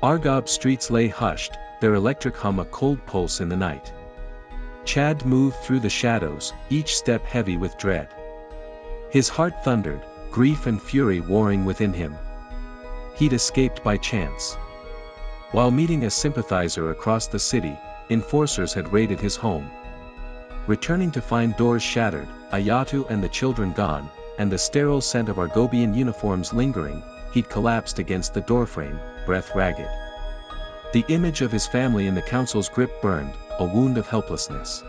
Argob's streets lay hushed, their electric hum a cold pulse in the night. Chad moved through the shadows, each step heavy with dread. His heart thundered, grief and fury warring within him. He'd escaped by chance. While meeting a sympathizer across the city, enforcers had raided his home. Returning to find doors shattered, Ayatu and the children gone, and the sterile scent of Argobian uniforms lingering, he'd collapsed against the doorframe, breath ragged. The image of his family in the council's grip burned, a wound of helplessness.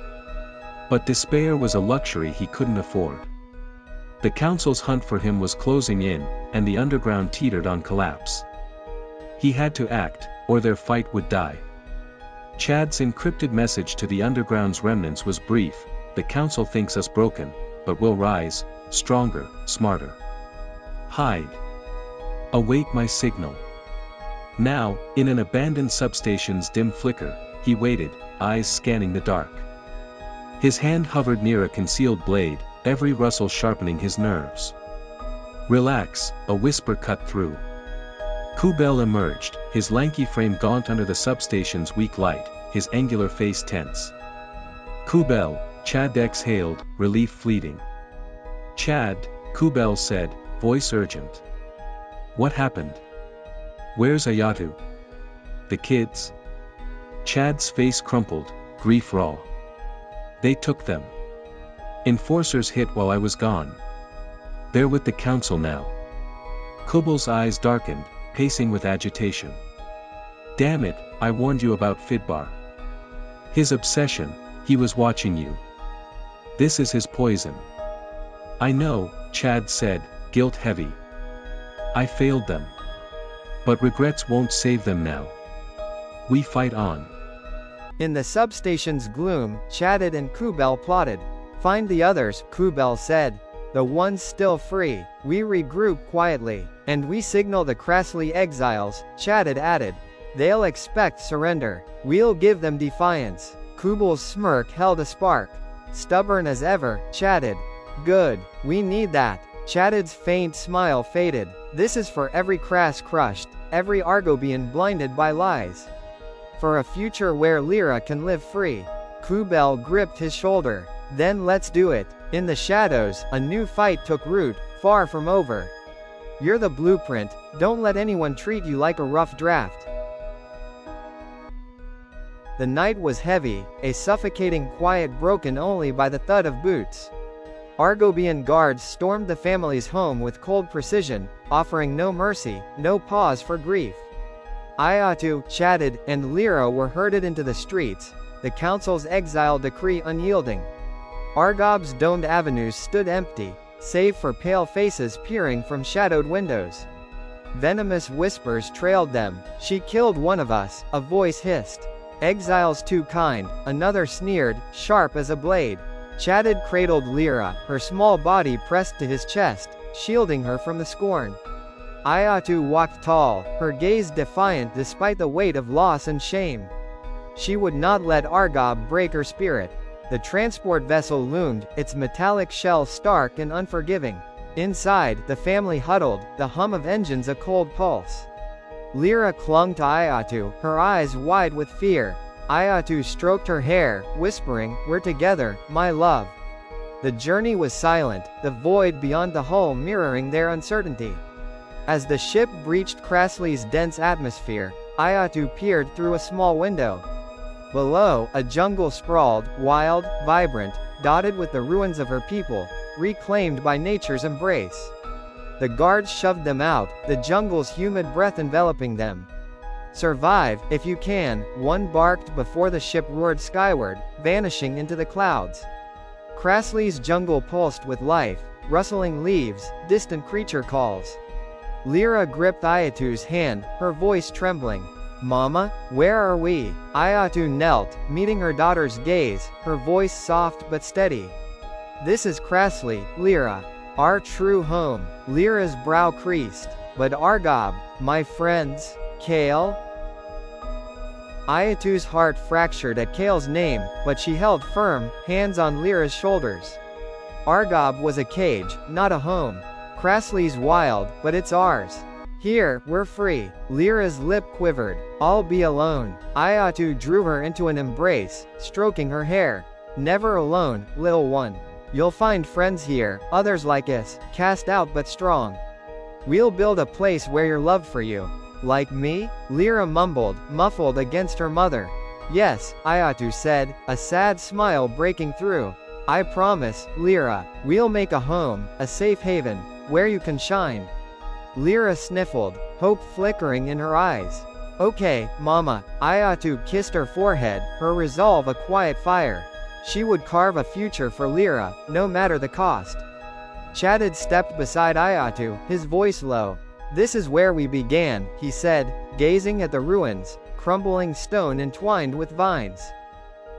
But despair was a luxury he couldn't afford. The council's hunt for him was closing in, and the underground teetered on collapse. He had to act, or their fight would die. Chad's encrypted message to the underground's remnants was brief: the council thinks us broken, but we'll rise, stronger, smarter. Hide. Await my signal. Now, in an abandoned substation's dim flicker, he waited, eyes scanning the dark. His hand hovered near a concealed blade, every rustle sharpening his nerves. Relax, a whisper cut through. Kubel emerged, his lanky frame gaunt under the substation's weak light, his angular face tense. Kubel, Chad exhaled, relief fleeting. Chad, Kubel said, voice urgent. What happened? Where's Ayatu? The kids? Chad's face crumpled, grief raw. They took them. Enforcers hit while I was gone. They're with the council now. Kubel's eyes darkened, pacing with agitation. Damn it, I warned you about Fidbar. His obsession, he was watching you. This is his poison. I know, Chad said, guilt heavy. I failed them. But regrets won't save them now. We fight on. In the substation's gloom, Chad and Kubel plotted. Find the others, Kubel said. The ones still free. We regroup quietly, and we signal the Krasley exiles, Chad added. They'll expect surrender. We'll give them defiance. Kubel's smirk held a spark. Stubborn as ever, Chad. Good, we need that. Chad's faint smile faded. This is for every Kras crushed, every Argobian blinded by lies. For a future where Lyra can live free. Kubel gripped his shoulder. Then let's do it. In the shadows, a new fight took root, far from over. You're the blueprint, don't let anyone treat you like a rough draft. The night was heavy, a suffocating quiet broken only by the thud of boots. Argobian guards stormed the family's home with cold precision, offering no mercy, no pause for grief. Ayatu, Chad, and Lyra were herded into the streets, the council's exile decree unyielding. Argob's domed avenues stood empty, save for pale faces peering from shadowed windows. Venomous whispers trailed them. She killed one of us, a voice hissed. Exiles too kind, another sneered, sharp as a blade. Chad cradled Lyra, her small body pressed to his chest, shielding her from the scorn. Ayatu walked tall, her gaze defiant despite the weight of loss and shame. She would not let Argob break her spirit. The transport vessel loomed, its metallic shell stark and unforgiving. Inside, the family huddled, the hum of engines a cold pulse. Lyra clung to Ayatu, her eyes wide with fear. Ayatu stroked her hair, whispering, "We're together, my love." The journey was silent, the void beyond the hull mirroring their uncertainty. As the ship breached Krasley's dense atmosphere, Ayatu peered through a small window. Below, a jungle sprawled, wild, vibrant, dotted with the ruins of her people, reclaimed by nature's embrace. The guards shoved them out, the jungle's humid breath enveloping them. "Survive, if you can," one barked before the ship roared skyward, vanishing into the clouds. Krasley's jungle pulsed with life, rustling leaves, distant creature calls. Lyra gripped Ayatu's hand, her voice trembling. "Mama, where are we?" Ayatu knelt, meeting her daughter's gaze, her voice soft but steady. "This is Krasley, Lyra. Our true home." Lyra's brow creased. "But Argob, my friends, Kale?" Ayatu's heart fractured at Kale's name, but she held firm, hands on Lyra's shoulders. "Argob was a cage, not a home. Krasley's wild, but it's ours. Here, we're free. Lyra's lip quivered. I'll be alone. Ayatu drew her into an embrace, stroking her hair. Never alone, little one. You'll find friends here, others like us, cast out but strong. We'll build a place where your love for you. Like me? Lyra mumbled, muffled against her mother. Yes, Ayatu said, a sad smile breaking through. I promise, Lyra, we'll make a home, a safe haven, where you can shine. Lyra sniffled, hope flickering in her eyes. Okay, Mama. Ayatu kissed her forehead, her resolve a quiet fire. She would carve a future for Lyra, no matter the cost. Chadid stepped beside Ayatu, his voice low. This is where we began, he said, gazing at the ruins, crumbling stone entwined with vines.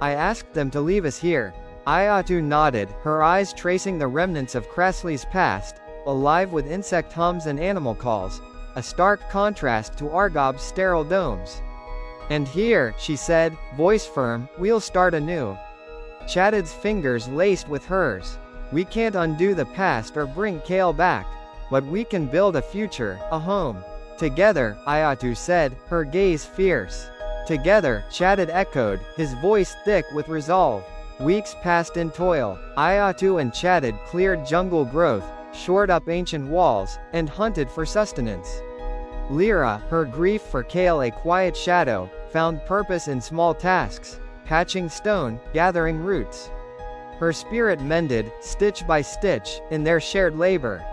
I asked them to leave us here. Ayatu nodded, her eyes tracing the remnants of Kresley's past, alive with insect hums and animal calls, a stark contrast to Argob's sterile domes. And here, she said, voice firm, we'll start anew. Chadid's fingers laced with hers. We can't undo the past or bring Kale back. But we can build a future, a home. Together, Ayatu said, her gaze fierce. Together, Chadid echoed, his voice thick with resolve. Weeks passed in toil. Ayatu and Chadid cleared jungle growth, shored up ancient walls, and hunted for sustenance. Lyra, her grief for Kale a quiet shadow, found purpose in small tasks, patching stone, gathering roots. Her spirit mended, stitch by stitch, in their shared labor.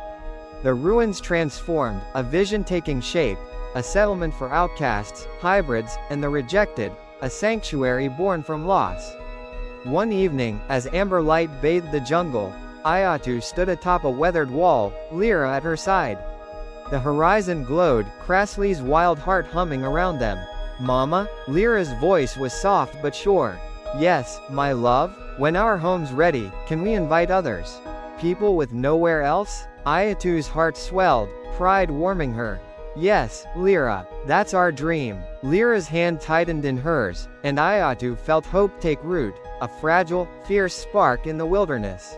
The ruins transformed, a vision taking shape, a settlement for outcasts, hybrids, and the rejected, a sanctuary born from loss. One evening, as amber light bathed the jungle, Ayatu stood atop a weathered wall, Lyra at her side. The horizon glowed, Kresley's wild heart humming around them. Mama? Lyra's voice was soft but sure. Yes, my love? When our home's ready, can we invite others? People with nowhere else? Ayatu's heart swelled, pride warming her. Yes, Lyra, that's our dream. Lyra's hand tightened in hers, and Ayatu felt hope take root, a fragile, fierce spark in the wilderness.